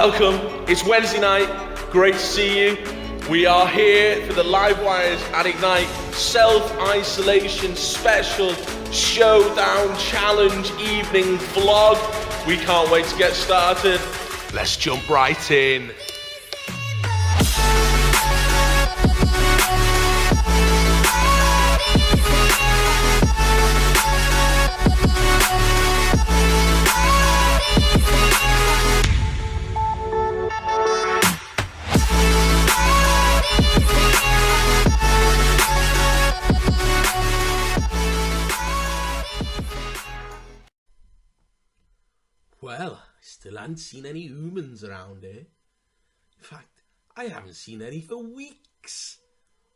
Welcome, it's Wednesday night, great to see you. We are here for the Livewires at IGNITE self-isolation special showdown challenge evening vlog. We can't wait to get started. Let's jump right in. Well, I still haven't seen any humans around here. In fact, I haven't seen any for weeks.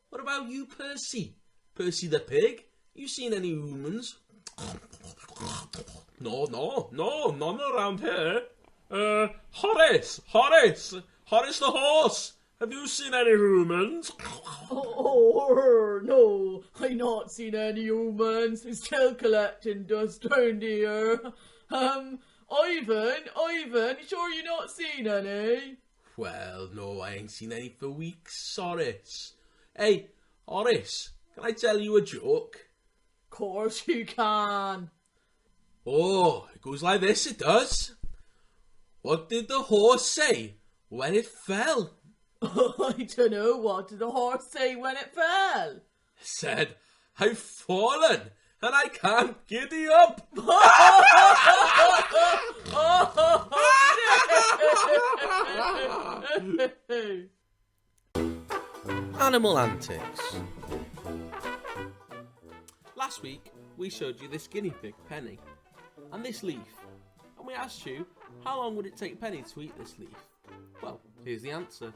What about you, Percy? Percy the pig? You seen any humans? No, none around here. Horace the horse. Have you seen any humans? No, I not seen any humans. I'm still collecting dust round here. Ivan, you sure you not seen any? Well, no, I ain't seen any for weeks, Horace. Hey, Horace, can I tell you a joke? Course you can. Oh, it goes like this, it does. What did the horse say when it fell? I don't know, what did the horse say when it fell? It said, I've fallen and I can't giddy up. Animal antics. Last week we showed you this guinea pig, Penny, and this leaf, and we asked you how long would it take Penny to eat this leaf. Well, here's the answer.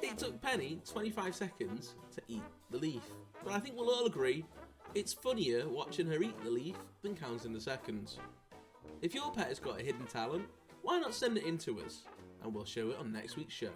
It took Penny 25 seconds to eat the leaf, but I think we'll all agree it's funnier watching her eat the leaf than counting the seconds. If your pet has got a hidden talent, why not send it in to us and we'll show it on next week's show.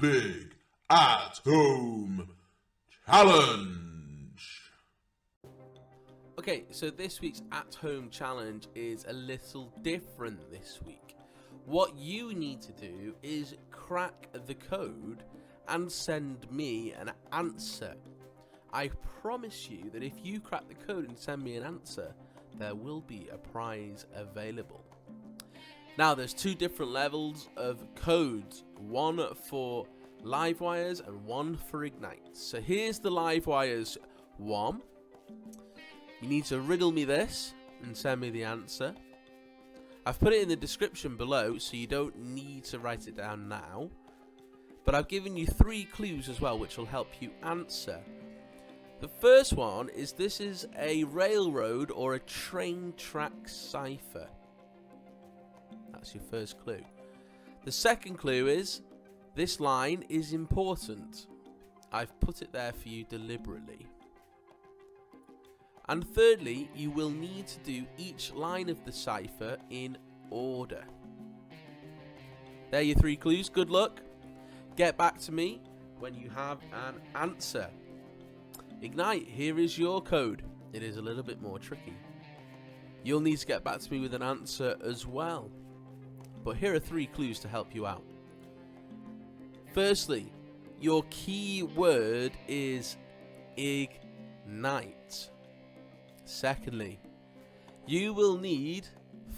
big at-home challenge. Okay, so this week's at-home challenge is a little different this week. What you need to do is crack the code and send me an answer. I promise you that if you crack the code and send me an answer, there will be a prize available. Now, there's two different levels of codes, one for Livewires and one for Ignite. So here's the Livewires one. You need to riddle me this and send me the answer. I've put it in the description below, so you don't need to write it down now. But I've given you 3 clues as well, which will help you answer. The first one is this is a railroad or a train track cipher. That's your first clue. The second clue is this line is important. I've put it there for you deliberately. And thirdly, you will need to do each line of the cipher in order. There are your 3 clues. Good luck. Get back to me when you have an answer. Ignite, here is your code. It is a little bit more tricky. You'll need to get back to me with an answer as well. But here are 3 clues to help you out. Firstly, your key word is ignite. Secondly, you will need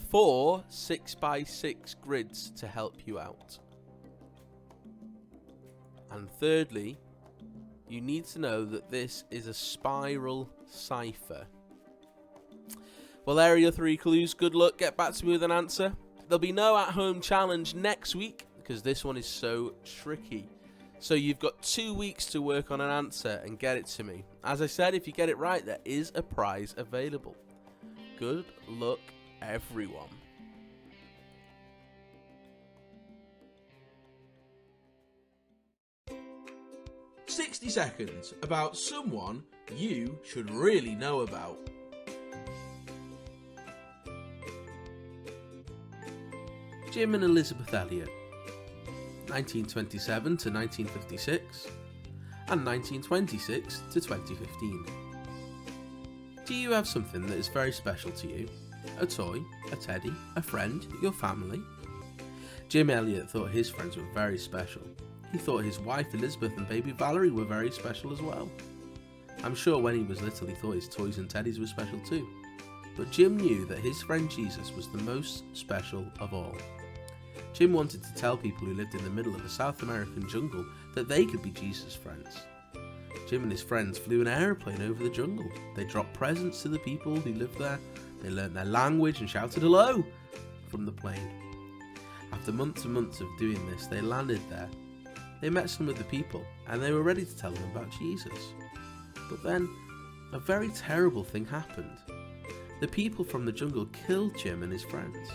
4 6x6 grids to help you out. And thirdly, you need to know that this is a spiral cipher. Well, there are your 3 clues. Good luck. Get back to me with an answer. There'll be no at-home challenge next week because this one is so tricky. So you've got 2 weeks to work on an answer and get it to me. As I said, if you get it right, there is a prize available. Good luck, everyone. "60 seconds about someone you should really know about." Jim and Elizabeth Elliot, 1927 to 1956 and 1926 to 2015. Do you have something that is very special to you? A toy, a teddy, a friend, your family? Jim Elliot thought his friends were very special. He thought his wife Elizabeth and baby Valerie were very special as well. I'm sure when he was little he thought his toys and teddies were special too. But Jim knew that his friend Jesus was the most special of all. Jim wanted to tell people who lived in the middle of a South American jungle that they could be Jesus' friends. Jim and his friends flew an aeroplane over the jungle. They dropped presents to the people who lived there. They learnt their language and shouted hello from the plane. After months and months of doing this, they landed there. They met some of the people and they were ready to tell them about Jesus. But then a very terrible thing happened. The people from the jungle killed Jim and his friends.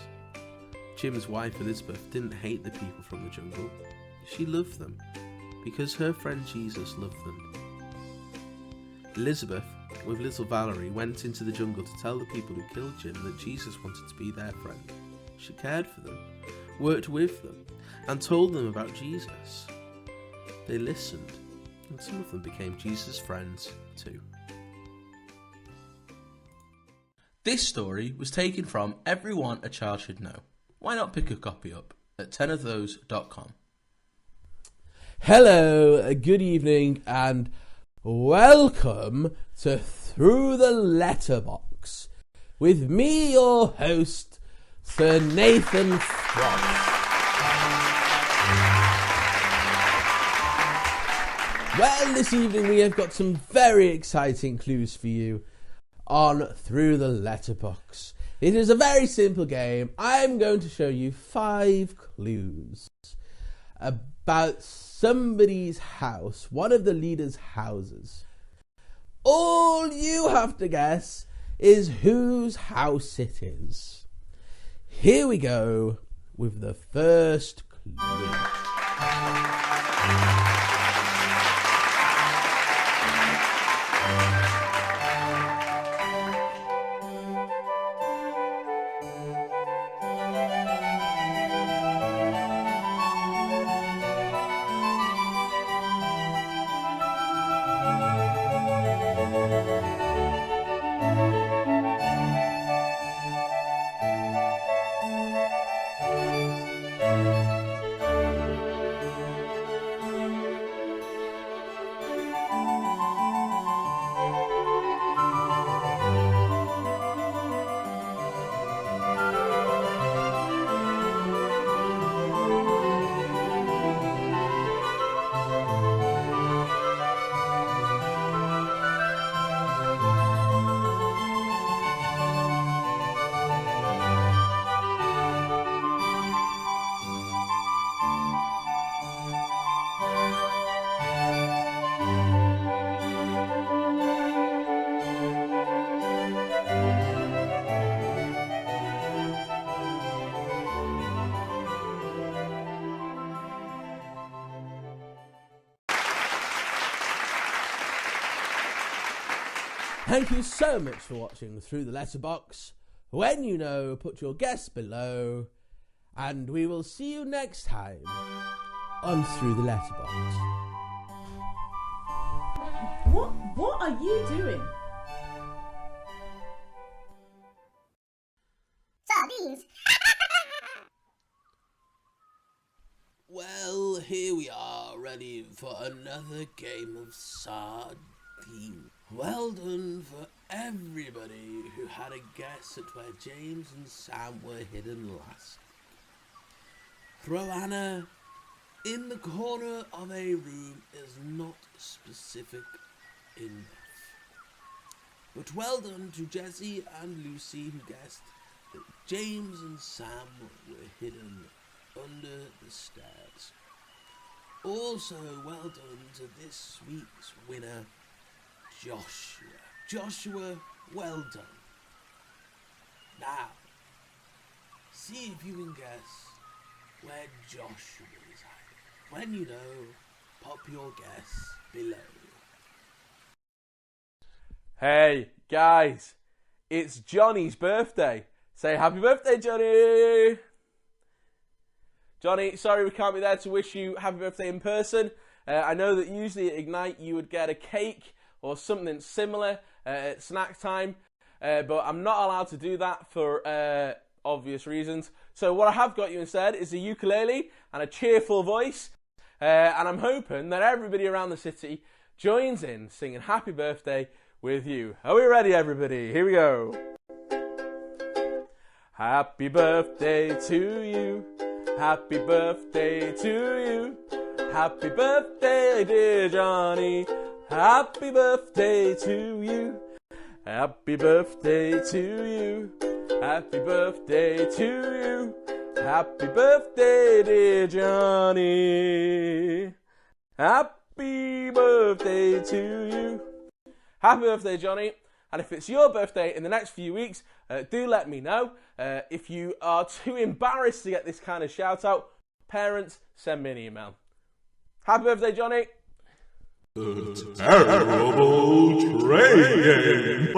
Jim's wife Elizabeth didn't hate the people from the jungle. She loved them because her friend Jesus loved them. Elizabeth, with little Valerie, went into the jungle to tell the people who killed Jim that Jesus wanted to be their friend. She cared for them, worked with them, and told them about Jesus. They listened, and some of them became Jesus' friends too. This story was taken from Everyone a Child Should Know. Why not pick a copy up at 10ofthose.com. Hello, good evening, and welcome to Through the Letterbox with me, your host, Sir Nathan Frost. Well, this evening we have got some very exciting clues for you on Through the Letterbox. It is a very simple game. I'm going to show you 5 clues about somebody's house, one of the leaders' houses. All you have to guess is whose house it is. Here we go with the first clue. Thank you so much for watching Through the Letterbox. When you know, put your guess below. And we will see you next time on Through the Letterbox. What are you doing? Sardines. Well, here we are, ready for another game of sardine. Well done for everybody who had a guess at where James and Sam were hidden last. Throw Anna in the corner of a room is not specific enough. But well done to Jessie and Lucy who guessed that James and Sam were hidden under the stairs. Also well done to this week's winner, Joshua. Joshua, well done. Now, see if you can guess where Joshua is hiding. When you know, pop your guess below. Hey, guys, it's Johnny's birthday. Say happy birthday, Johnny! Johnny, sorry we can't be there to wish you happy birthday in person. I know that usually at Ignite you would get a cake or something similar at snack time, but I'm not allowed to do that for obvious reasons. So what I have got you instead is a ukulele and a cheerful voice, and I'm hoping that everybody around the city joins in singing happy birthday with you. Are we ready, everybody? Here we go. Happy birthday to you. Happy birthday to you. Happy birthday, dear Johnny. Happy birthday to you. Happy birthday to you. Happy birthday to you. Happy birthday, dear Johnny. Happy birthday to you. Happy birthday, Johnny. And if it's your birthday in the next few weeks, do let me know. If you are too embarrassed to get this kind of shout out, parents, send me an email. Happy birthday, Johnny. Terrible training.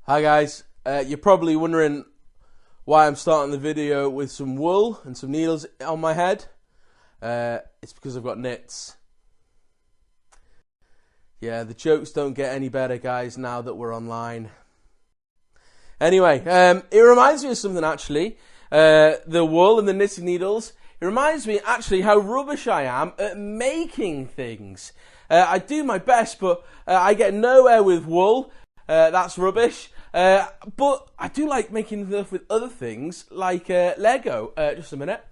Hi guys, you're probably wondering why I'm starting the video with some wool and some needles on my head. It's because I've got nits. Yeah, the jokes don't get any better, guys, now that we're online. Anyway, it reminds me of something actually. The wool and the knitting needles. It reminds me actually how rubbish I am at making things. I do my best, but I get nowhere with wool. That's rubbish. But I do like making stuff with other things, like Lego. Just a minute.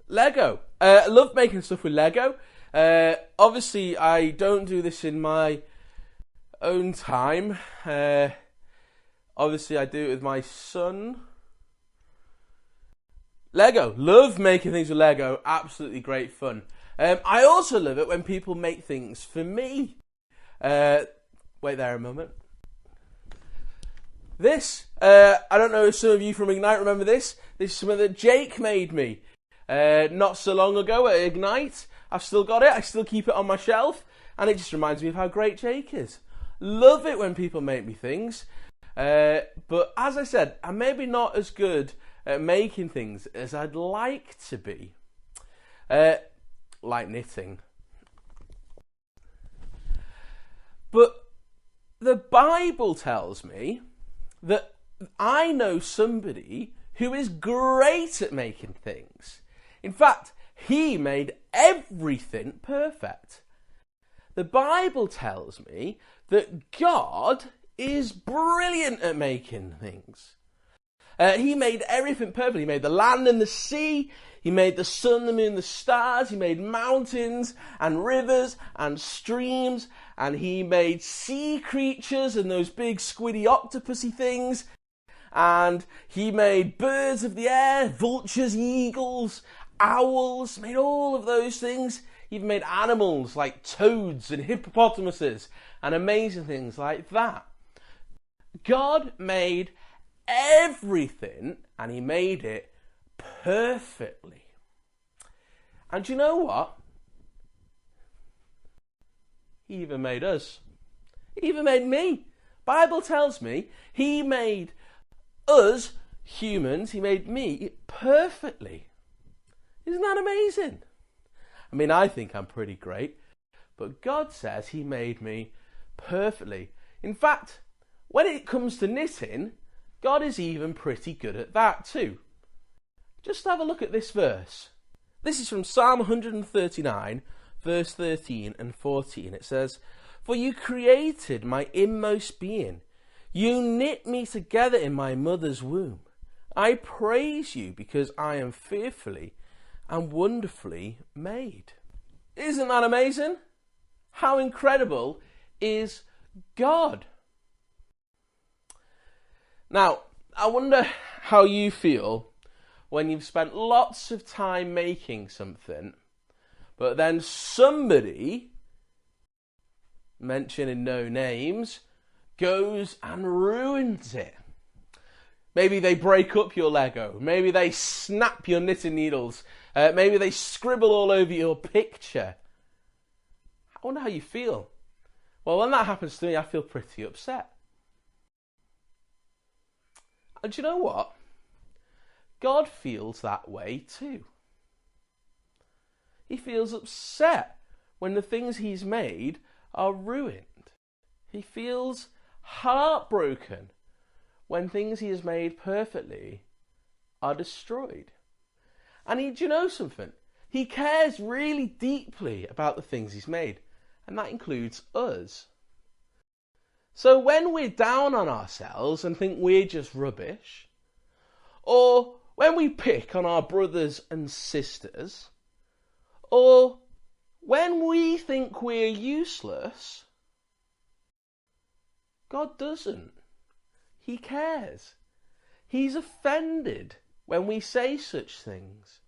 Lego. I love making stuff with Lego. Obviously, I don't do this in my own time. Obviously, I do it with my son. Lego. Love making things with Lego. Absolutely great fun. I also love it when people make things for me. Wait there a moment. This, I don't know if some of you from Ignite remember this. This is something that Jake made me not so long ago at Ignite. I've still got it. I still keep it on my shelf. And it just reminds me of how great Jake is. Love it when people make me things. But as I said, I'm maybe not as good at making things as I'd like to be. Like knitting. Bible tells me that I know somebody who is great at making things. In fact, he made everything perfect. The Bible tells me that God is brilliant at making things. He made everything perfect. He made the land and the sea. He made the sun, the moon, the stars. He made mountains and rivers and streams. And he made sea creatures and those big squiddy octopusy things. And he made birds of the air, vultures, eagles, owls. Made all of those things. He even made animals like toads and hippopotamuses and amazing things like that. God made everything, and he made it perfectly. And you know what? He even made us. He even made me. Bible tells me he made us humans, he made me perfectly. Isn't that amazing? I mean, I think I'm pretty great, but God says he made me perfectly. In fact, when it comes to knitting, God is even pretty good at that too. Just have a look at this verse. This is from Psalm 139, verse 13 and 14. It says, "For you created my inmost being. You knit me together in my mother's womb. I praise you because I am fearfully and wonderfully made." Isn't that amazing? How incredible is God? Now, I wonder how you feel when you've spent lots of time making something, but then somebody, mentioning no names, goes and ruins it. Maybe they break up your Lego. Maybe they snap your knitting needles. Maybe they scribble all over your picture. I wonder how you feel. Well, when that happens to me, I feel pretty upset. And do you know what? God feels that way too. He feels upset when the things he's made are ruined. He feels heartbroken when things he has made perfectly are destroyed. And do you know something? He cares really deeply about the things he's made, and that includes us. So when we're down on ourselves and think we're just rubbish, or when we pick on our brothers and sisters, or when we think we're useless, God doesn't. He cares. He's offended when we say such things.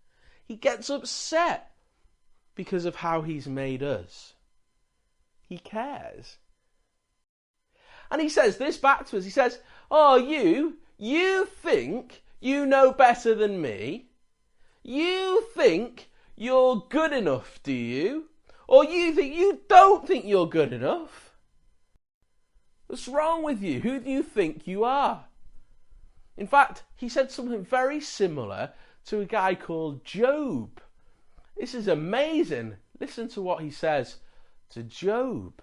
He gets upset because of how he's made us. He cares. And he says this back to us. He says, "Oh, you think you know better than me? You think you're good enough, do you? Or you don't think you're good enough? What's wrong with you? Who do you think you are?" In fact, he said something very similar to a guy called Job. This is amazing. Listen to what he says to Job.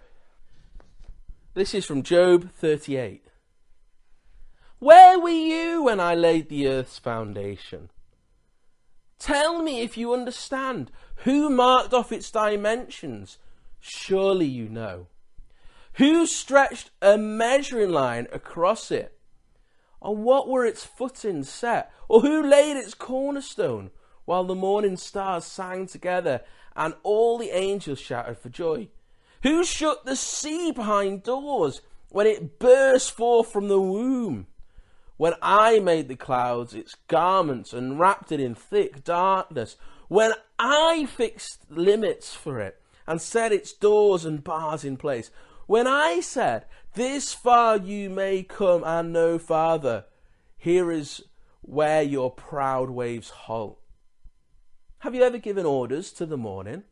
This is from Job 38. "Where were you when I laid the earth's foundation? Tell me if you understand. Who marked off its dimensions? Surely you know. Who stretched a measuring line across it? On what were its footings set? Or who laid its cornerstone while the morning stars sang together and all the angels shouted for joy? Who shut the sea behind doors when it burst forth from the womb? When I made the clouds its garments and wrapped it in thick darkness, when I fixed limits for it and set its doors and bars in place, when I said, 'This far you may come and no farther,' here is where your proud waves halt. Have you ever given orders to the morning,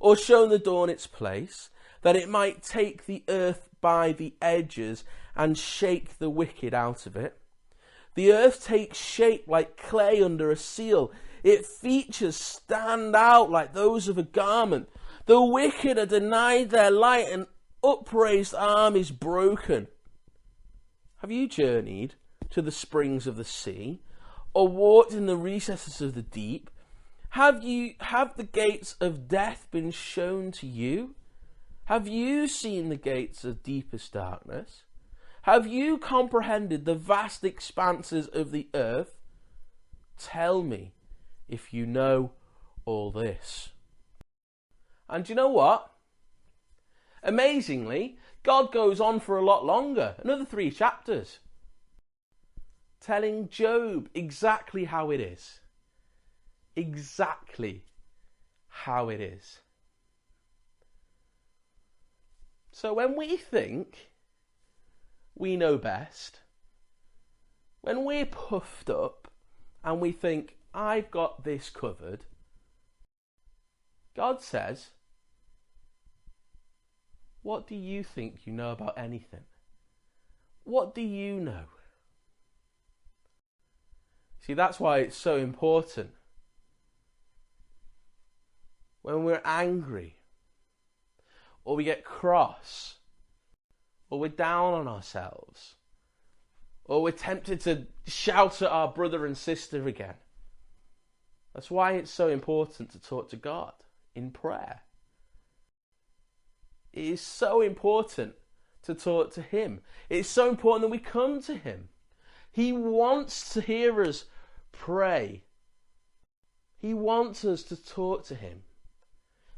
or shown the dawn its place, that it might take the earth by the edges and shake the wicked out of it? The earth takes shape like clay under a seal. Its features stand out like those of a garment. The wicked are denied their light, and upraised arm is broken. Have you journeyed to the springs of the sea, or walked in the recesses of the deep? Have the gates of death been shown to you? Have you seen the gates of deepest darkness? Have you comprehended the vast expanses of the earth? Tell me if you know all this. And you know what? Amazingly, God goes on for a lot longer, another 3 chapters, telling Job exactly how it is. Exactly how it is. So when we think we know best, when we're puffed up and we think, I've got this covered, God says, what do you think you know about anything? What do you know? See, that's why it's so important. When we're angry, or we get cross, or we're down on ourselves, or we're tempted to shout at our brother and sister again. That's why it's so important to talk to God in prayer. It is so important to talk to Him. It's so important that we come to Him. He wants to hear us pray. He wants us to talk to Him.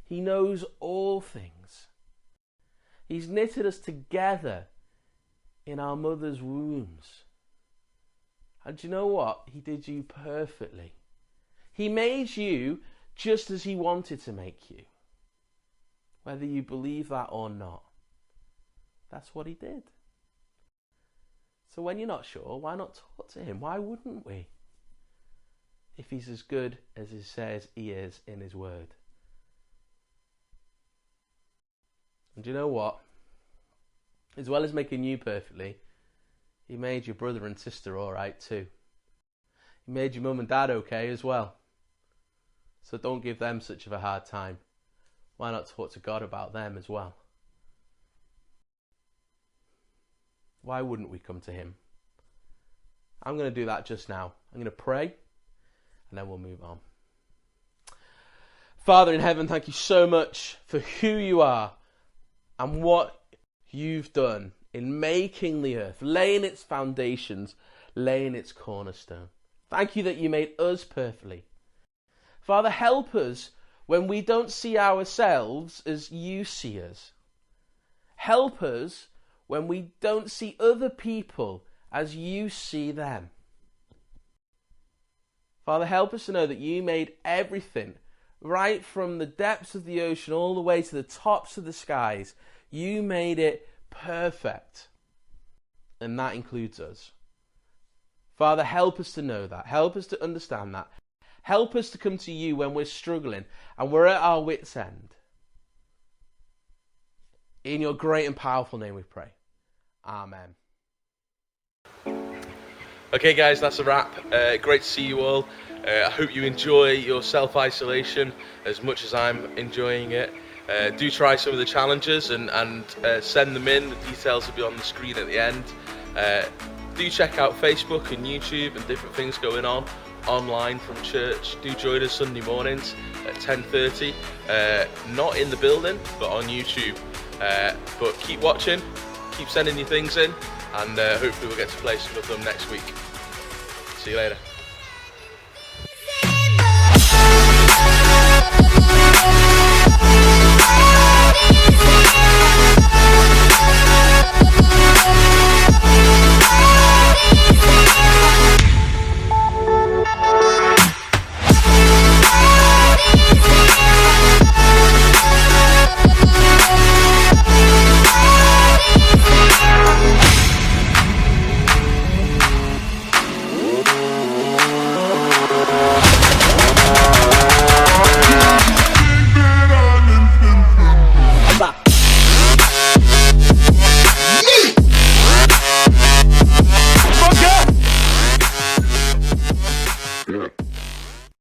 He knows all things. He's knitted us together in our mother's wombs. And do you know what? He did you perfectly. He made you just as He wanted to make you. Whether you believe that or not. That's what He did. So when you're not sure, why not talk to Him? Why wouldn't we? If He's as good as He says He is in His word. And do you know what? As well as making you perfectly, He made your brother and sister alright too. He made your mum and dad okay as well. So don't give them such of a hard time. Why not talk to God about them as well? Why wouldn't we come to Him? I'm going to do that just now. I'm going to pray and then we'll move on. Father in heaven, thank you so much for who you are and what you've done in making the earth, laying its foundations, laying its cornerstone. Thank you that you made us perfectly. Father, help us when we don't see ourselves as you see us. Help us when we don't see other people as you see them. Father, help us to know that you made everything, right from the depths of the ocean all the way to the tops of the skies. You made it perfect. And that includes us. Father, help us to know that. Help us to understand that. Help us to come to you when we're struggling and we're at our wits' end. In your great and powerful name we pray. Amen. Okay guys, that's a wrap. Great to see you all. I hope you enjoy your self-isolation as much as I'm enjoying it. Do try some of the challenges and send them in. The details will be on the screen at the end. Do check out Facebook and YouTube and different things going on online from church. Do join us Sunday mornings at 10:30. Not in the building, but on YouTube. But keep watching, keep sending your things in, and hopefully we'll get to play some of them next week. See you later.